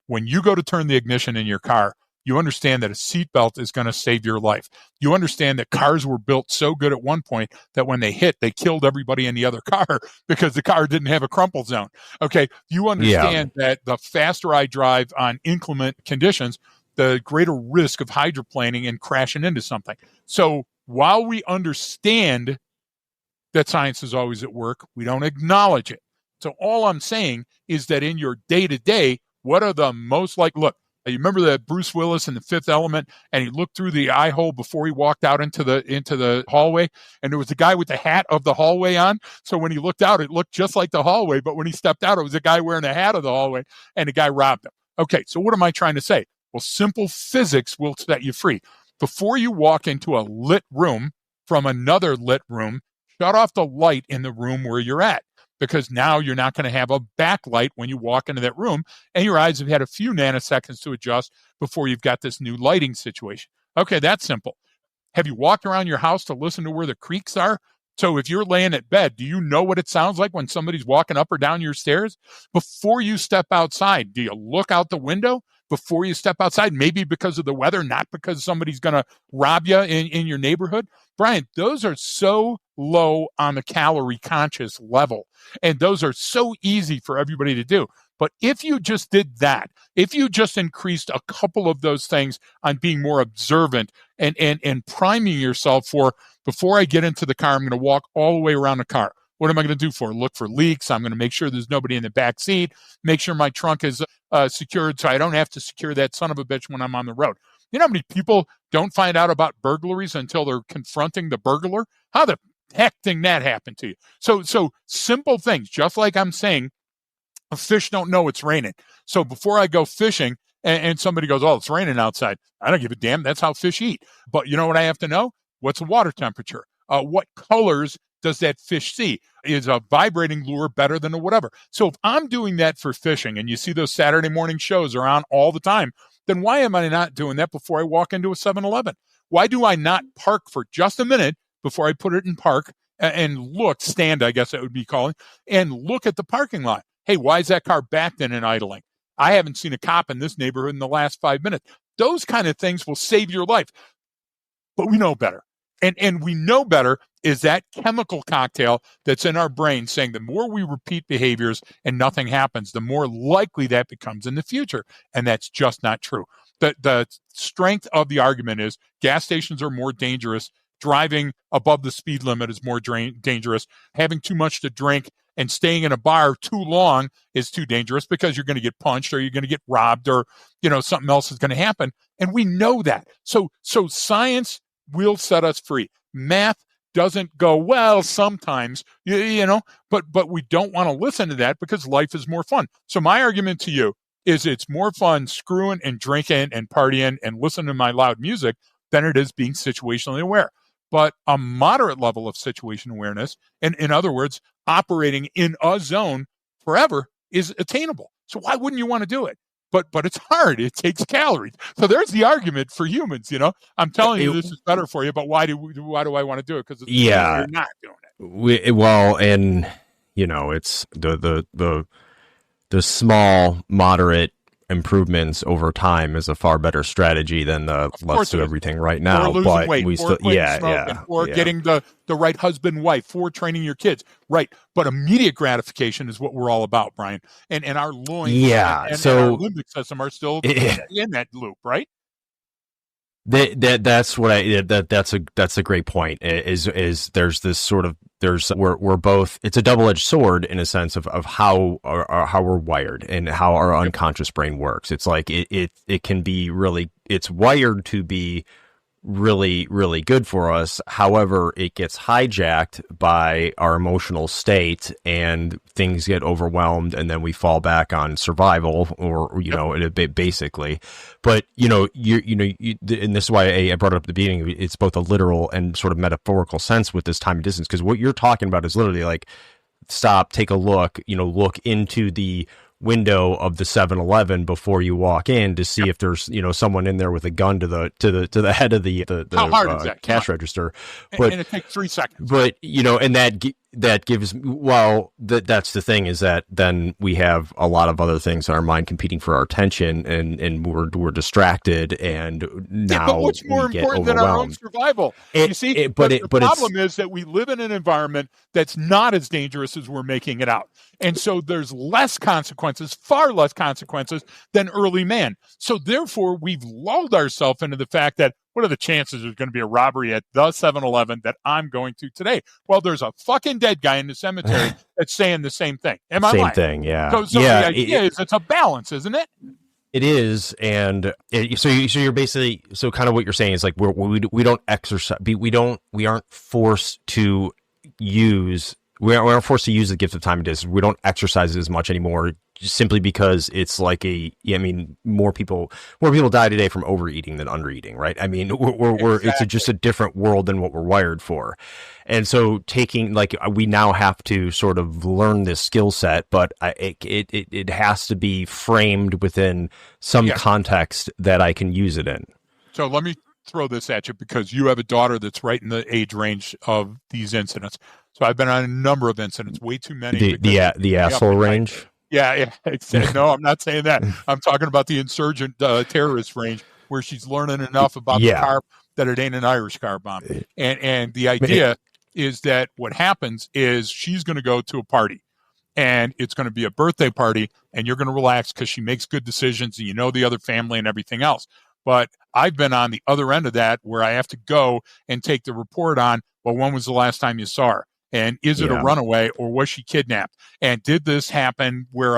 when you go to turn the ignition in your car, you understand that a seatbelt is going to save your life. You understand that cars were built so good at one point that when they hit, they killed everybody in the other car because the car didn't have a crumple zone. Okay. You understand that the faster I drive on inclement conditions, the greater risk of hydroplaning and crashing into something. So while we understand that science is always at work, we don't acknowledge it. So all I'm saying is that in your day-to-day, what are the most look, you remember that Bruce Willis in The Fifth Element, and he looked through the eye hole before he walked out into the hallway, and there was a guy with the hat of the hallway on. So when he looked out, it looked just like the hallway, but when he stepped out, it was a guy wearing the hat of the hallway, and the guy robbed him. Okay, so what am I trying to say? Well, simple physics will set you free. Before you walk into a lit room from another lit room, shut off the light in the room where you're at, because now you're not going to have a backlight when you walk into that room, and your eyes have had a few nanoseconds to adjust before you've got this new lighting situation. Okay, that's simple. Have you walked around your house to listen to where the creaks are? So if you're laying at bed, do you know what it sounds like when somebody's walking up or down your stairs? Before you step outside, do you look out the window before you step outside? Maybe because of the weather, not because somebody's going to rob you in your neighborhood. Brian, those are so low on the calorie conscious level, and those are so easy for everybody to do. But if you just did that, if you just increased a couple of those things on being more observant and priming yourself for, before I get into the car, I'm going to walk all the way around the car. What am I going to do for? Look for leaks. I'm going to make sure there's nobody in the back seat, make sure my trunk is secured so I don't have to secure that son of a bitch when I'm on the road. You know how many people don't find out about burglaries until they're confronting the burglar? How the heck did that happen to you? So simple things, just like I'm saying, fish don't know it's raining. So before I go fishing and somebody goes, oh, it's raining outside, I don't give a damn. That's how fish eat. But you know what I have to know? What's the water temperature? What colors does that fish see? Is a vibrating lure better than a whatever? So if I'm doing that for fishing, and you see those Saturday morning shows are on all the time, then why am I not doing that before I walk into a 7-Eleven? Why do I not park for just a minute before I put it in park and stand, I guess that would be calling, and look at the parking lot? Hey, why is that car backed in and idling? I haven't seen a cop in this neighborhood in the last 5 minutes. Those kind of things will save your life. But we know better. And we know better is that chemical cocktail that's in our brain saying the more we repeat behaviors and nothing happens, the more likely that becomes in the future. And that's just not true. The strength of the argument is gas stations are more dangerous. Driving above the speed limit is more dangerous. Having too much to drink and staying in a bar too long is too dangerous because you're going to get punched or you're going to get robbed or, something else is going to happen. And we know that. So science will set us free. Math doesn't go well sometimes, but we don't want to listen to that because life is more fun. So my argument to you is it's more fun screwing and drinking and partying and listening to my loud music than it is being situationally aware. But a moderate level of situation awareness, and in other words, operating in a zone forever, is attainable. So why wouldn't you want to do it? But it's hard. It takes calories. So there's the argument for humans. I'm telling you this is better for you, but why do I want to do it? Because you're not doing it. It's the small, moderate improvements over time is a far better strategy than the let's do everything right now. Or losing weight, we still, getting the right husband, wife, for training your kids, right? But immediate gratification is what we're all about, Brian. And our loins, and our limbic system are still in that loop, right? That's what that's a great point. Is there's this sort of we're both, it's a double-edged sword in a sense of how we're wired and how our unconscious brain works. It's like it can be really, it's wired to be really, really good for us. However, it gets hijacked by our emotional state and things get overwhelmed, and then we fall back on survival or basically. But, and this is why I brought it up at the beginning. It's both a literal and sort of metaphorical sense with this time and distance, because what you're talking about is literally like, stop, take a look, look into the window of the 7-Eleven before you walk in to see if there's someone in there with a gun to the head of the How hard is that? cash register. But and it takes 3 seconds. But and that gives, that's the thing, is that then we have a lot of other things in our mind competing for our attention, and we're distracted, and now but what's more important than our own survival? The problem is that we live in an environment that's not as dangerous as we're making it out. And so there's less consequences, far less consequences than early man. So therefore, we've lulled ourselves into the fact that, what are the chances there's going to be a robbery at the 7-Eleven that I'm going to today? Well, there's a fucking dead guy in the cemetery that's saying the same thing. Am I right? Same thing, yeah. So the idea is it's a balance, isn't it? It is, and so you're basically, so kind of what you're saying is like we don't exercise, we aren't forced to use. We aren't forced to use the gift of time and distance. We don't exercise it as much anymore, simply because it's like more people die today from overeating than undereating, right? I mean, we're exactly. It's just a different world than what we're wired for. And so we now have to sort of learn this skill set, but it has to be framed within some context that I can use it in. So let me throw this at you, because you have a daughter that's right in the age range of these incidents. So I've been on a number of incidents, way too many. The asshole range? Yeah. No, I'm not saying that. I'm talking about the insurgent terrorist range, where she's learning enough about the car that it ain't an Irish car bomb. And the idea is that what happens is she's going to go to a party, and it's going to be a birthday party, and you're going to relax because she makes good decisions, and the other family and everything else. But I've been on the other end of that, where I have to go and take the report on, well, when was the last time you saw her? And is it a runaway, or was she kidnapped? And did this happen where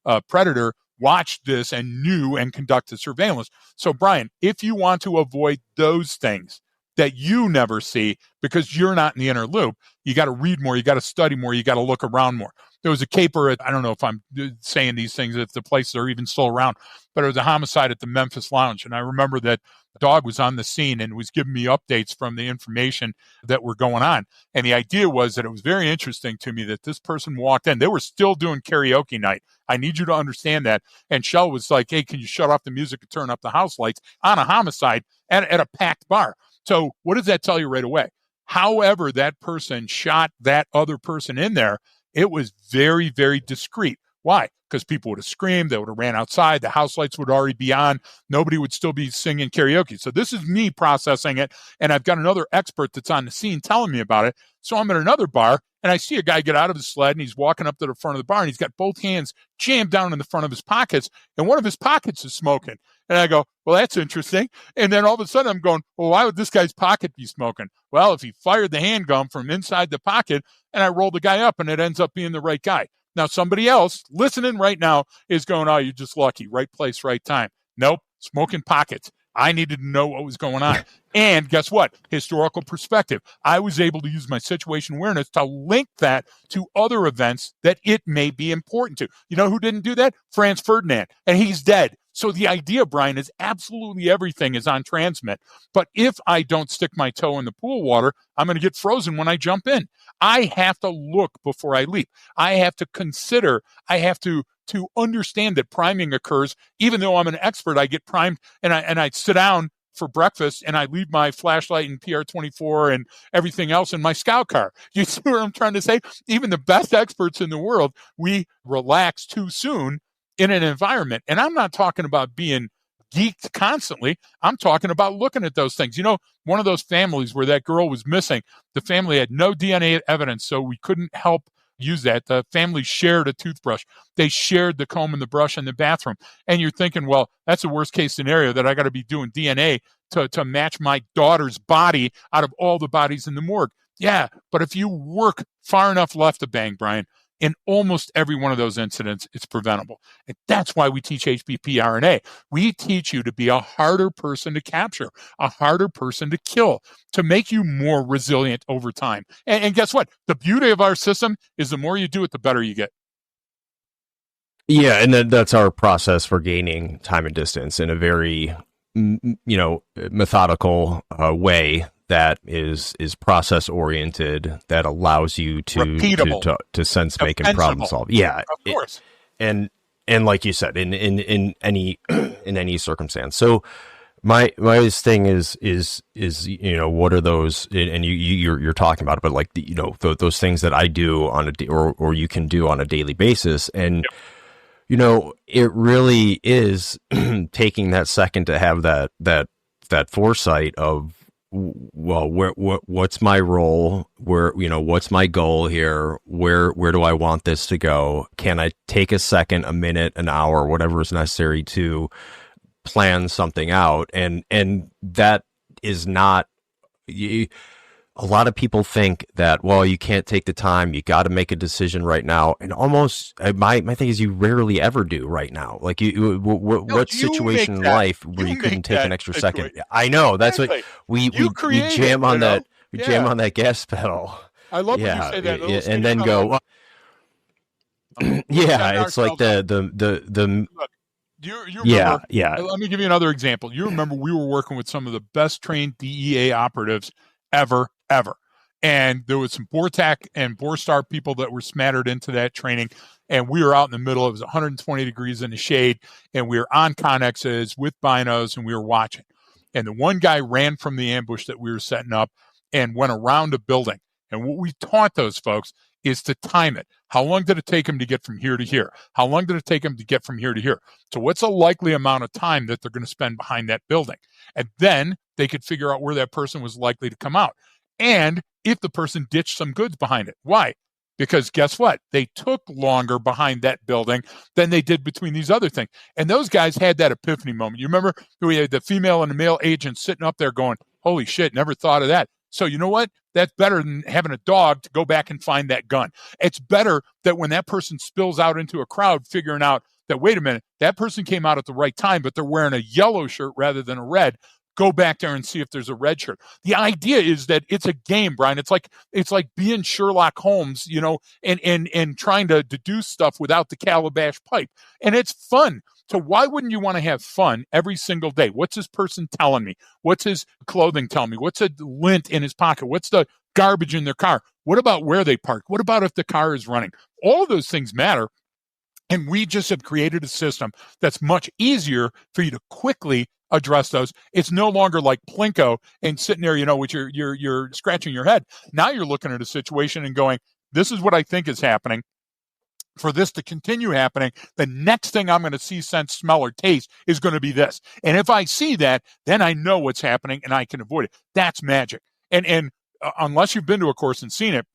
a predator watched this and knew and conducted surveillance? So, Brian, if you want to avoid those things that you never see because you're not in the inner loop, you got to read more, you got to study more, you got to look around more. There was a caper I don't know if I'm saying these things, if the places are even still around, but it was a homicide at the Memphis Lounge. And I remember that the dog was on the scene and was giving me updates from the information that were going on. And the idea was that it was very interesting to me that this person walked in. They were still doing karaoke night. I need you to understand that. And Shell was like, hey, can you shut off the music and turn up the house lights on a homicide at a packed bar? So what does that tell you right away? However that person shot that other person in there, it was very, very discreet. Why? Because people would have screamed, they would have ran outside, the house lights would already be on, nobody would still be singing karaoke. So this is me processing it, and I've got another expert that's on the scene telling me about it. So I'm at another bar, and I see a guy get out of his sled, and he's walking up to the front of the bar, and he's got both hands jammed down in the front of his pockets, and one of his pockets is smoking. And I go, well, that's interesting. And then all of a sudden I'm going, well, why would this guy's pocket be smoking? Well, if he fired the handgun from inside the pocket, and I roll the guy up, and it ends up being the right guy. Now, somebody else listening right now is going, oh, you're just lucky. Right place, right time. Nope. Smoking pockets. I needed to know what was going on. And guess what? Historical perspective. I was able to use my situation awareness to link that to other events that it may be important to. You know who didn't do that? Franz Ferdinand. And he's dead. So the idea, Brian, is absolutely everything is on transmit. But if I don't stick my toe in the pool water, I'm going to get frozen when I jump in. I have to look before I leap. I have to consider, I have to understand that priming occurs. Even though I'm an expert, I get primed and I sit down for breakfast and I leave my flashlight and PR24 and everything else in my scout car. You see what I'm trying to say? Even the best experts in the world, we relax too soon in an environment. And I'm not talking about being geeked constantly. I'm talking about looking at those things. You know, one of those families where that girl was missing, the family had no DNA evidence, so we couldn't help use that. The family shared a toothbrush. They shared the comb and the brush in the bathroom. And you're thinking, well, that's a worst case scenario that I got to be doing DNA to match my daughter's body out of all the bodies in the morgue. Yeah, but if you work far enough left of bang, Brian, in almost every one of those incidents, it's preventable. And that's why we teach HBP RNA. We teach you to be a harder person to capture, a harder person to kill, to make you more resilient over time. And guess what? The beauty of our system is the more you do it, the better you get. Yeah, and that's our process for gaining time and distance in a very, methodical way that is process oriented, that allows you to sense make and problem solve. Yeah, of course. And like you said, in any in any circumstance. So my thing is what are those, and you're talking about it, but like those things that I do on or you can do on a daily basis, and it really is taking that second to have that foresight of, well, what's my role? What's my goal here? Where do I want this to go? Can I take a second, a minute, an hour, whatever is necessary to plan something out? And that is not, a lot of people think that, well, you can't take the time, you got to make a decision right now. And almost, my thing is, you rarely ever do right now. Like what situation in life where you couldn't take an extra second? I know, that's what we jam on that. We jam on that gas pedal. I love when you say that. And then go, yeah, it's like the Look, you remember, let me give you another example. You remember we were working with some of the best trained DEA operatives ever. And there was some BORTAC and BORSTAR people that were smattered into that training. And we were out in the middle. It was 120 degrees in the shade. And we were on Connexes with binos, and we were watching. And the one guy ran from the ambush that we were setting up and went around a building. And what we taught those folks is to time it. How long did it take him to get from here to here? How long did it take him to get from here to here? So what's a likely amount of time that they're going to spend behind that building? And then they could figure out where that person was likely to come out. And if the person ditched some goods behind it. Why? Because guess what? They took longer behind that building than they did between these other things. And those guys had that epiphany moment. You remember we had the female and the male agents sitting up there going, holy shit, never thought of that. So you know what? That's better than having a dog to go back and find that gun. It's better that when that person spills out into a crowd, figuring out that, wait a minute, that person came out at the right time, but they're wearing a yellow shirt rather than a red. Go back there and see if there's a red shirt. The idea is that it's a game, Brian. It's like being Sherlock Holmes, and trying to deduce stuff without the calabash pipe. And it's fun. So why wouldn't you want to have fun every single day? What's this person telling me? What's his clothing telling me? What's a lint in his pocket? What's the garbage in their car? What about where they park? What about if the car is running? All of those things matter. And we just have created a system that's much easier for you to quickly address those. It's no longer like Plinko and sitting there, with you're scratching your head. Now you're looking at a situation and going, this is what I think is happening. For this to continue happening, the next thing I'm going to see, sense, smell, or taste is going to be this. And if I see that, then I know what's happening and I can avoid it. That's magic. And unless you've been to a course and seen it,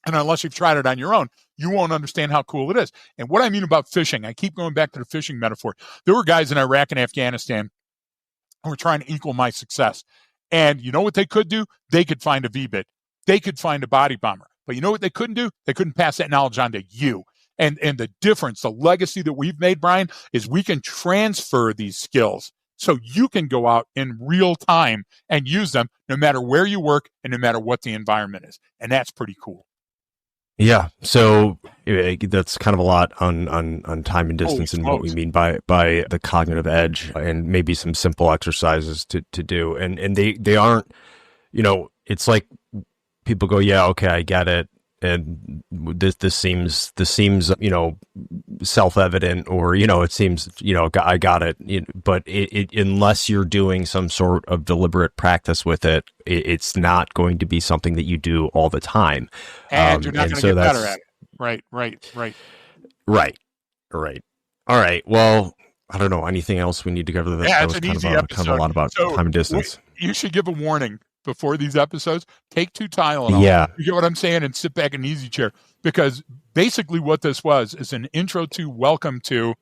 and unless you've tried it on your own, you won't understand how cool it is. And what I mean about fishing, I keep going back to the fishing metaphor. There were guys in Iraq and Afghanistan who were trying to equal my success. And you know what they could do? They could find a V-bit. They could find a body bomber. But you know what they couldn't do? They couldn't pass that knowledge on to you. And the difference, the legacy that we've made, Brian, is we can transfer these skills so you can go out in real time and use them no matter where you work and no matter what the environment is. And that's pretty cool. Yeah. So that's kind of a lot on time and distance and what we mean by the cognitive edge, and maybe some simple exercises to do. And they aren't, it's like people go, yeah, okay, I get it. And this seems self-evident, or it seems I got it, but it unless you're doing some sort of deliberate practice with it, it's not going to be something that you do all the time, and you're not going to get better at it. Right. All right. Well, I don't know, anything else we need to cover? That was kind of a lot about time and distance. You should give a warning before these episodes. Take 2 Tylenol. Yeah. You get what I'm saying? And sit back in an easy chair. Because basically what this was is an intro to, welcome to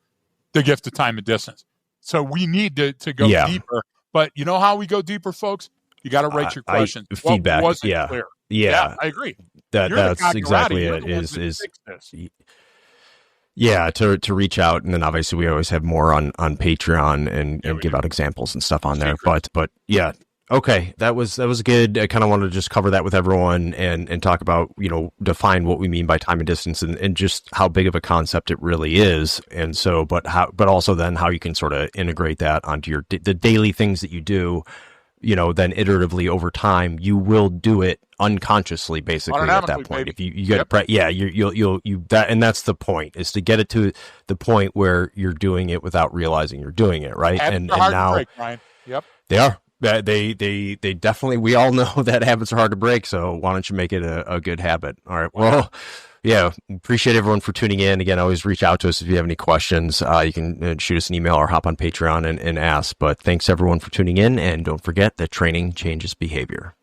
the gift of time and distance. So we need to go deeper But you know how we go deeper, folks? You got to write your questions. Feedback. What wasn't clear? Yeah, I agree. That's exactly it. To reach out, and then obviously we always have more on Patreon and give out examples and stuff on there. But yeah, okay, that was good. I kind of wanted to just cover that with everyone and talk about, define what we mean by time and distance and just how big of a concept it really is. And so, but also then how you can sort of integrate that onto the daily things that you do. Then iteratively over time, you will do it unconsciously, basically at that point. Baby. If you get you'll that, and that's the point, is to get it to the point where you're doing it without realizing you're doing it, right? And now to break, Ryan. Yep, they are. They definitely. We all know that habits are hard to break. So why don't you make it a good habit? All right. Well. Yeah, appreciate everyone for tuning in. Again, always reach out to us if you have any questions. You can shoot us an email or hop on Patreon and ask. But thanks everyone for tuning in. And don't forget that training changes behavior.